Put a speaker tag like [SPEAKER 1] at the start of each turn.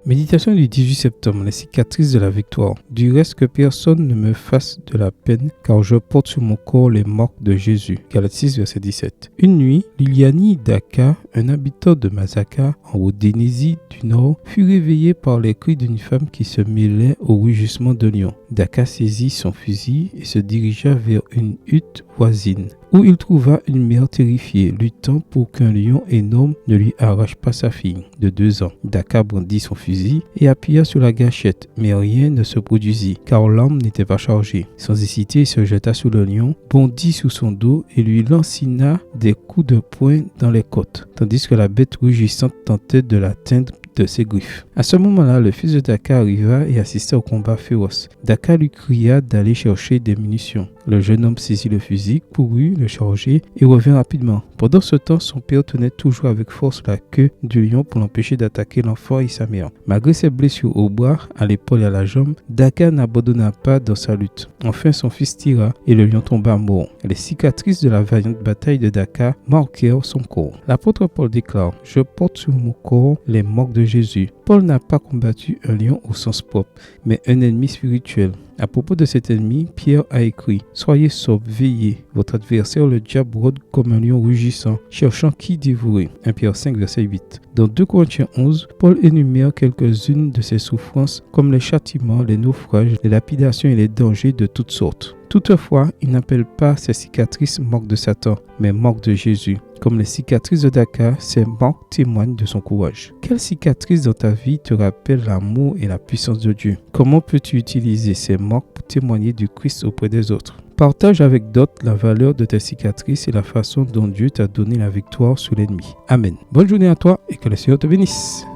[SPEAKER 1] Méditation du 18 septembre, les cicatrices de la victoire. Du reste que personne ne me fasse de la peine, car je porte sur mon corps les marques de Jésus. Galates 6, verset 17. Une nuit, Liliani Daka, un habitant de Masaka, en Haute-Dénésie du Nord, fut réveillé par les cris d'une femme qui se mêlait au rugissement de lion. Daka saisit son fusil et se dirigea vers une hutte voisine, où il trouva une mère terrifiée, luttant pour qu'un lion énorme ne lui arrache pas sa fille de 2 ans. Daka brandit son fusil et appuya sur la gâchette, mais rien ne se produisit, car l'arme n'était pas chargée. Sans hésiter, il se jeta sur le lion, bondit sous son dos et lui lancina des coups de poing dans les côtes, tandis que la bête rugissante tentait de l'atteindre de ses griffes. À ce moment-là, le fils de Daka arriva et assista au combat féroce. Daka lui cria d'aller chercher des munitions. Le jeune homme saisit le fusil, courut le charger et revint rapidement. Pendant ce temps, son père tenait toujours avec force la queue du lion pour l'empêcher d'attaquer l'enfant et sa mère. Malgré ses blessures au bras, à l'épaule et à la jambe, Daka n'abandonna pas dans sa lutte. Enfin, son fils tira et le lion tomba mort. Les cicatrices de la vaillante bataille de Daka marquèrent son corps. L'apôtre Paul déclare « Je porte sur mon corps les marques de Jésus ». Paul n'a pas combattu un lion au sens propre, mais un ennemi spirituel. À propos de cet ennemi, Pierre a écrit « Soyez sobres, veillez. Votre adversaire, le diable, rôde comme un lion rugissant, cherchant qui dévorer. » 1 Pierre 5, verset 8. Dans 2 Corinthiens 11, Paul énumère quelques-unes de ses souffrances, comme les châtiments, les naufrages, les lapidations et les dangers de toutes sortes. Toutefois, il n'appelle pas ces cicatrices marques de Satan, mais marques de Jésus. Comme les cicatrices de Daka, ces marques témoignent de son courage. Quelle cicatrice dans ta vie te rappelle l'amour et la puissance de Dieu? Comment peux-tu utiliser ces marques pour témoigner du Christ auprès des autres? Partage avec d'autres la valeur de tes cicatrices et la façon dont Dieu t'a donné la victoire sur l'ennemi. Amen. Bonne journée à toi et que le Seigneur te bénisse.